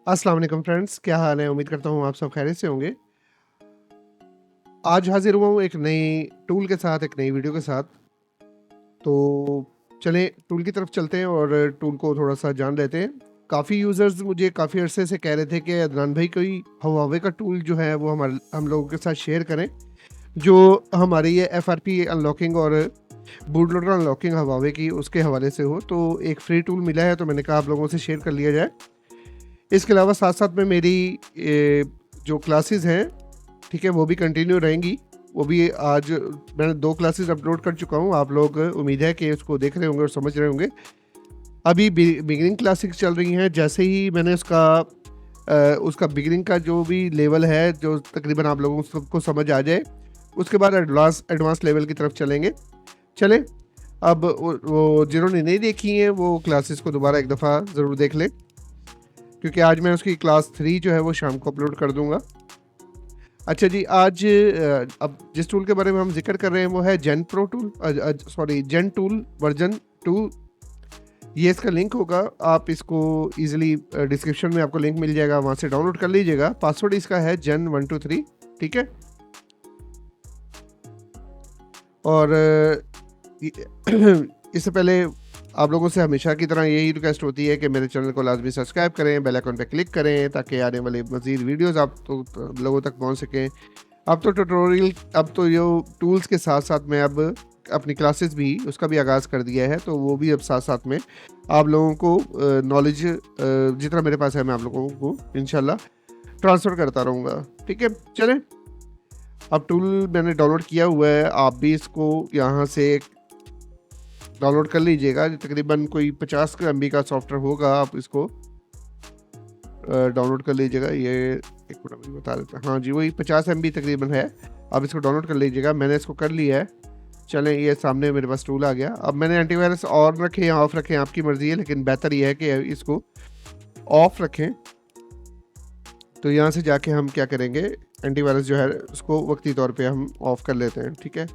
अस्सलाम वालेकुम फ्रेंड्स, क्या हाल है? उम्मीद करता हूँ आप सब खैरियत से होंगे। आज हाज़िर हुआ हूँ एक नई टूल के साथ, एक नई वीडियो के साथ। तो चलें टूल की तरफ चलते हैं और टूल को थोड़ा-सा जान लेते हैं। काफ़ी यूज़र्स मुझे काफ़ी अरसे से कह रहे थे कि अदनान भाई कोई हुआवे का टूल जो है वो हम लोगों के साथ शेयर करें, जो हमारी ये एफआरपी अनलॉकिंग और बूट लोडर अनलॉकिंग हुआवे की उसके हवाले से हो। तो एक फ्री टूल मिला है तो मैंने कहा आप लोगों से शेयर कर लिया जाए। इसके अलावा साथ-साथ में मेरी जो क्लासेस हैं, ठीक है, वो भी कंटिन्यू रहेंगी। वो भी आज मैंने 2 क्लासेस अपलोड कर चुका हूँ। आप लोग उम्मीद है कि उसको देख रहे होंगे और समझ रहे होंगे। अभी बिगिनिंग क्लासेस चल रही हैं। जैसे ही मैंने उसका बिगिनिंग का जो भी लेवल है, जो तकरीबन आप लोगों को सबको समझ आ जाए, उसके बाद एडवांस लेवल की तरफ चलेंगे। चलें, अब वो जिन्होंने नहीं देखी हैं, वो क्लासेस को दोबारा एक दफ़ा ज़रूर देख लें, क्योंकि आज मैं उसकी क्लास 3 जो है वो शाम को अपलोड कर दूँगा। अच्छा जी, आज अब जिस टूल के बारे में हम ज़िक्र कर रहे हैं वो है जेन टूल वर्ज़न 2। ये इसका लिंक होगा, आप इसको ईज़िली डिस्क्रिप्शन में आपको लिंक मिल जाएगा, वहाँ से डाउनलोड कर लीजिएगा। पासवर्ड इसका है जेन123, ठीक है? और इससे पहले आप लोगों से हमेशा की तरह यही रिक्वेस्ट होती है कि मेरे चैनल को लाजमी सब्सक्राइब करें, बेल आइकन पे क्लिक करें ताकि आने वाले मज़ीद वीडियोज़ आप लोगों तक पहुँच सकें। अब तो ये टूल्स के साथ-साथ मैं अब अपनी क्लासेस भी उसका भी आगाज़ कर दिया है, तो वो भी अब साथ-साथ में आप लोगों को नॉलेज जितना मेरे पास है मैं आप लोगों को इंशाल्लाह ट्रांसफ़र करता रहूँगा, ठीक है? चलें, अब टूल मैंने डाउनलोड किया हुआ है, आप भी इसको यहाँ से डाउनलोड कर लीजिएगा। तकरीबन कोई 50 एमबी का सॉफ्टवेयर होगा, आप इसको डाउनलोड कर लीजिएगा। ये एक मिनट अभी बता देता हूँ। हाँ जी, वही 50 एमबी तकरीबन है। आप इसको डाउनलोड कर लीजिएगा। मैंने इसको कर लिया है। चलें, ये सामने मेरे पास टूल आ गया। अब मैंने एंटीवायरस ऑन रखें या ऑफ रखें आपकी मर्ज़ी है, लेकिन बेहतर ये है कि इसको ऑफ रखें। तो यहाँ से जाके हम क्या करेंगे, एंटीवायरस जो है उसको वक्ती तौर पे हम ऑफ कर लेते हैं, ठीक है?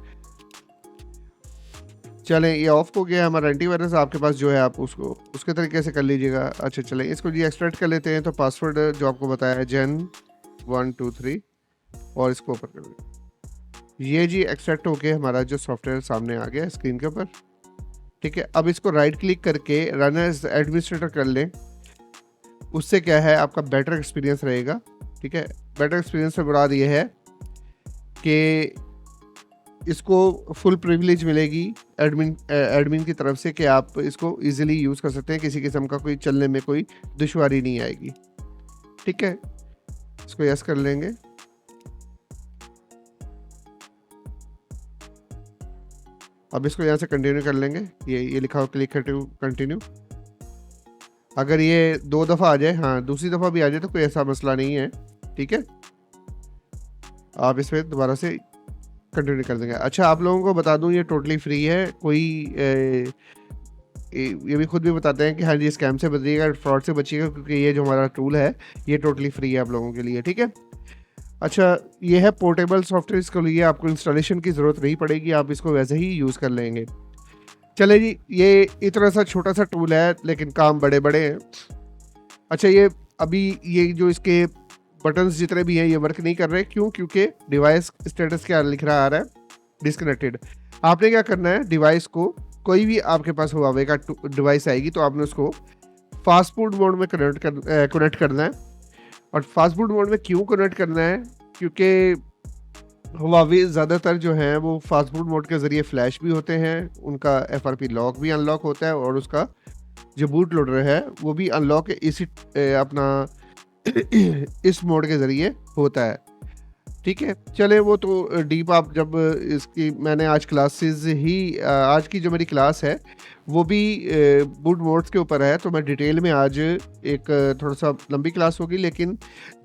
चलें, ये ऑफ हो गया हमारा एंटीवायरस। आपके पास जो है आप उसको उसके तरीके से कर लीजिएगा। अच्छा, चलें, इसको जी एक्सट्रैक्ट कर लेते हैं। तो पासवर्ड जो आपको बताया है जेन123, और इसको ओपन कर लें। ये जी एक्सट्रैक्ट होके हमारा जो सॉफ्टवेयर सामने आ गया स्क्रीन के ऊपर, ठीक है? अब इसको राइट क्लिक करके रन एज एडमिनिस्ट्रेटर कर लें। उससे क्या है, आपका बेटर एक्सपीरियंस रहेगा, ठीक है? बेटर एक्सपीरियंस से मुराद ये है कि इसको फुल प्रिविलेज मिलेगी एडमिन की तरफ से कि आप इसको इजीली यूज़ कर सकते हैं। किसी किस्म का कोई चलने में कोई दुश्वारी नहीं आएगी, ठीक है? इसको यस कर लेंगे। अब इसको यहाँ से कंटिन्यू कर लेंगे। ये लिखा हो क्लिक टू कंटिन्यू। अगर ये 2 दफ़ा आ जाए, हाँ, दूसरी दफ़ा भी आ जाए तो कोई ऐसा मसला नहीं है, ठीक है? आप इसमें दोबारा से कंटिन्यू कर देंगे। अच्छा, आप लोगों को बता दूं ये टोटली फ्री है। कोई ये भी खुद भी बताते हैं कि हाँ जी, स्कैम से बचिएगा, फ्रॉड से बचिएगा, क्योंकि ये जो हमारा टूल है ये टोटली फ्री है आप लोगों के लिए, ठीक है? अच्छा, ये है पोर्टेबल सॉफ्टवेयर। इसके लिए आपको इंस्टॉलेशन की ज़रूरत नहीं पड़ेगी, आप इसको वैसे ही यूज़ कर लेंगे। चले जी, ये इतना सा छोटा सा टूल है लेकिन काम बड़े-बड़े हैं। अच्छा, ये जो इसके बटन्स जितने भी हैं ये वर्क नहीं कर रहे। क्यों? क्योंकि डिवाइस स्टेटस क्या लिख रहा आ रहा है, डिस्कनेक्टेड। आपने क्या करना है, डिवाइस को, कोई भी आपके पास हुआवे का डिवाइस आएगी तो आपने उसको फास्ट फूड मोड में कनेक्ट करना है। और फास्ट फूड मोड में क्यों कनेक्ट करना है? क्योंकि हुआवे ज़्यादातर जो हैं वो फास्ट फूड मोड के ज़रिए फ्लैश भी होते हैं, उनका एफआरपी लॉक भी अनलॉक होता है, और उसका जो बूट लोडर है वो भी अनलॉक इसी अपना इस मोड के ज़रिए होता है, ठीक है? चलें, वो तो डीप आप जब इसकी मैंने आज क्लासेस ही आज की जो मेरी क्लास है वो भी बूट मोड्स के ऊपर है, तो मैं डिटेल में आज एक थोड़ा सा लंबी क्लास होगी, लेकिन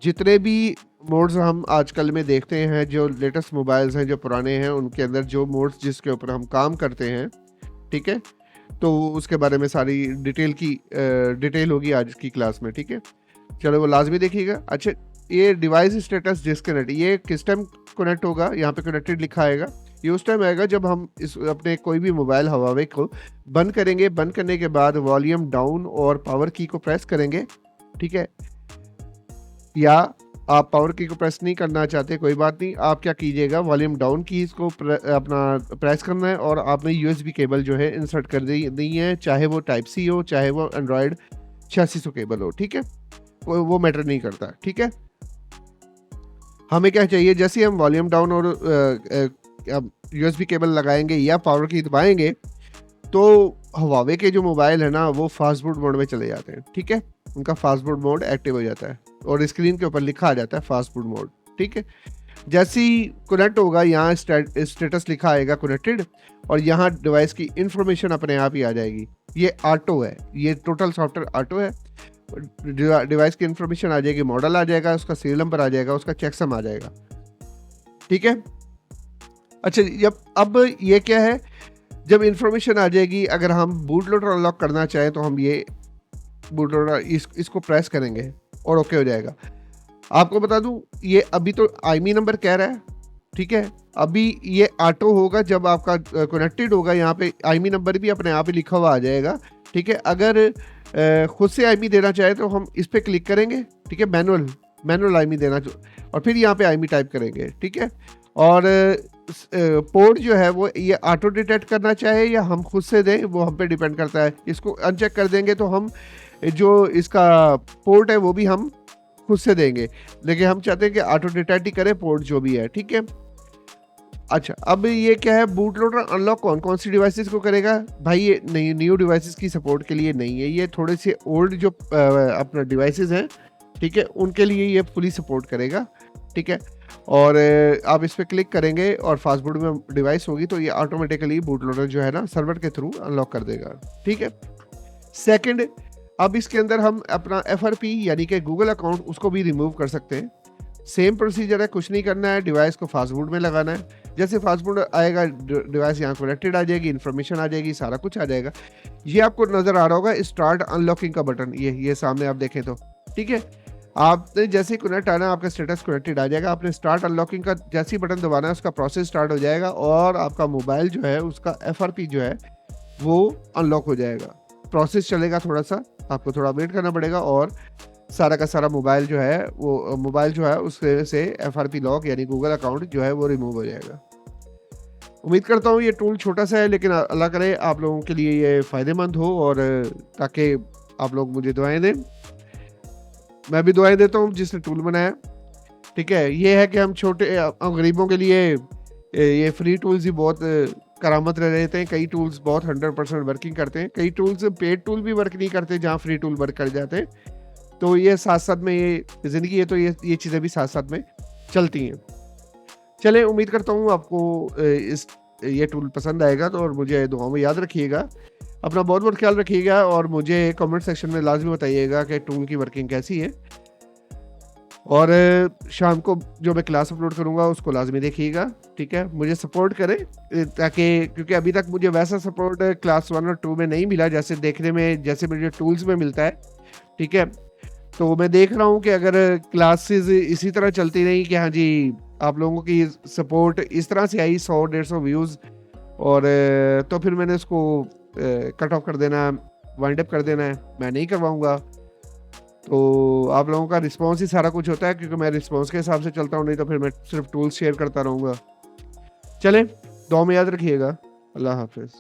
जितने भी मोड्स हम आजकल में देखते हैं, जो लेटेस्ट मोबाइल्स हैं, जो पुराने हैं, उनके अंदर जो मोड्स जिसके ऊपर हम काम करते हैं, ठीक है? तो उसके बारे में सारी डिटेल होगी आज की क्लास में, ठीक है? चलो, वो लाजमी देखिएगा। अच्छा, ये डिवाइस स्टेटस डिस्कनेक्ट, ये किस टाइम कनेक्ट होगा? यहाँ पे कनेक्टेड लिखा आएगा। ये उस टाइम आएगा जब हम इस अपने कोई भी मोबाइल हुआवे को बंद करेंगे। बंद करने के बाद वॉल्यूम डाउन और पावर की को प्रेस करेंगे, ठीक है? या आप पावर की को प्रेस नहीं करना चाहते, कोई बात नहीं, आप क्या कीजिएगा, वॉल्यूम डाउन की इसको अपना प्रेस करना है और आपने यूएसबी केबल जो है इंसर्ट कर दी है, चाहे वो टाइप सी हो, चाहे वो एंड्रॉयड 8600 केबल हो, ठीक है, वो मैटर नहीं करता, ठीक है। हमें क्या चाहिए, जैसे हम वॉल्यूम डाउन और यूएसबी केबल लगाएंगे या पावर की दबाएंगे तो हवावे के जो मोबाइल है ना वो फास्ट बूट मोड में चले जाते हैं, ठीक है, उनका फास्ट बूट मोड एक्टिव हो जाता है और स्क्रीन के ऊपर लिखा आ जाता है फास्ट बूट मोड, ठीक है। जैसे ही कनेक्ट होगा यहाँ स्टेटस लिखा आएगा कनेक्टेड और यहाँ डिवाइस की इंफॉर्मेशन अपने आप ही आ जाएगी। ये ऑटो है, ये टोटल सॉफ्टवेयर ऑटो है। डिवाइस की इंफॉर्मेशन आ जाएगी, मॉडल आ जाएगा, उसका सीरियल नंबर आ जाएगा, उसका चेकसम आ जाएगा, ठीक है। अच्छा, अब ये क्या है, जब इंफॉर्मेशन आ जाएगी, अगर हम बूट लोडर अनलॉक करना चाहें तो हम ये बूट लोडर इसको प्रेस करेंगे और ओके हो जाएगा। आपको बता दूं, ये अभी तो आईमी नंबर कह रहा है, ठीक है, अभी ये ऑटो होगा जब आपका कनेक्टेड होगा, यहाँ पे आईमी नंबर भी अपने आप ही लिखा हुआ आ जाएगा, ठीक है। अगर खुद से आईमी देना चाहे तो हम इस पर क्लिक करेंगे, ठीक है, मैनुअल आईमी देना और फिर यहाँ पे आईमी टाइप करेंगे, ठीक है। और पोर्ट जो है वो ये ऑटो डिटेक्ट करना चाहे या हम खुद से दें, वो हम पे डिपेंड करता है। इसको अनचेक कर देंगे तो हम जो इसका पोर्ट है वो भी हम खुद से देंगे, लेकिन हम चाहते हैं कि ऑटो डिटेक्ट ही करे पोर्ट जो भी है, ठीक है। अच्छा, अब ये क्या है, बूट लोडर अनलॉक कौन कौन सी डिवाइसेस को करेगा भाई, ये नई न्यू डिवाइसेस की सपोर्ट के लिए नहीं है, ये थोड़े से ओल्ड जो अपना डिवाइसेस हैं, ठीक है, उनके लिए ये फुली सपोर्ट करेगा, ठीक है। और आप इस पर क्लिक करेंगे और फास्ट बूट में डिवाइस होगी तो ये ऑटोमेटिकली बूट लोडर जो है ना सर्वर के थ्रू अनलॉक कर देगा, ठीक है। सेकंड, अब इसके अंदर हम अपना FRP यानी कि गूगल अकाउंट उसको भी रिमूव कर सकते हैं। सेम प्रोसीजर है, कुछ नहीं करना है, डिवाइस को फास्ट बूट में लगाना है। जैसे फास्ट बूट आएगा, डिवाइस यहाँ कनेक्टेड आ जाएगी, इन्फॉर्मेशन आ जाएगी, सारा कुछ आ जाएगा। ये आपको नज़र आ रहा होगा स्टार्ट अनलॉकिंग का बटन, ये सामने आप देखें तो, ठीक है। आपने जैसे ही कनेक्ट आना, आपका स्टेटस कनेक्टेड आ जाएगा, आपने स्टार्ट अनलॉकिंग का जैसे ही बटन दबाना है उसका प्रोसेस स्टार्ट हो जाएगा और आपका मोबाइल जो है उसका FRP जो है वो अनलॉक हो जाएगा। प्रोसेस चलेगा, थोड़ा सा आपको थोड़ा वेट करना पड़ेगा और सारा का सारा मोबाइल जो है उससे से FRP लॉक यानी गूगल अकाउंट जो है वो रिमूव हो जाएगा। उम्मीद करता हूँ ये टूल छोटा सा है लेकिन अल्लाह करे आप लोगों के लिए ये फ़ायदेमंद हो और ताकि आप लोग मुझे दुआएं दें, मैं भी दुआएं देता हूँ जिसने टूल बनाया, ठीक है। ये है कि हम छोटे गरीबों के लिए ये फ्री टूल्स ही बहुत करामत रह रहते हैं। कई टूल्स बहुत 100% वर्किंग करते हैं, कई टूल्स पेड टूल भी वर्क नहीं करते जहाँ फ्री टूल वर्क कर जाते हैं। तो ये साथ साथ में ये ज़िंदगी है तो ये चीज़ें भी साथ साथ में चलती हैं। चलें, उम्मीद करता हूँ आपको ये टूल पसंद आएगा तो और मुझे दुआओं में याद रखिएगा। अपना बहुत बहुत ख्याल रखिएगा और मुझे कमेंट सेक्शन में लाजमी बताइएगा कि टूल की वर्किंग कैसी है। और शाम को जो मैं क्लास अपलोड करूँगा उसको लाजमी देखिएगा, ठीक है। मुझे सपोर्ट करें ताकि, क्योंकि अभी तक मुझे वैसा सपोर्ट क्लास 1 और 2 में नहीं मिला जैसे देखने में, जैसे मुझे टूल्स में मिलता है, ठीक है। तो मैं देख रहा हूँ कि अगर क्लासेस इसी तरह चलती रही कि हाँ जी आप लोगों की सपोर्ट इस तरह से आई 100-150 व्यूज़ और तो फिर मैंने उसको कट ऑफ कर देना, वाइंड अप कर देना है, मैं नहीं करवाऊँगा। तो आप लोगों का रिस्पांस ही सारा कुछ होता है क्योंकि मैं रिस्पांस के हिसाब से चलता हूँ, नहीं तो फिर मैं सिर्फ टूल्स शेयर करता रहूँगा। चलें, दुआ में याद रखिएगा। अल्लाह हाफिज़।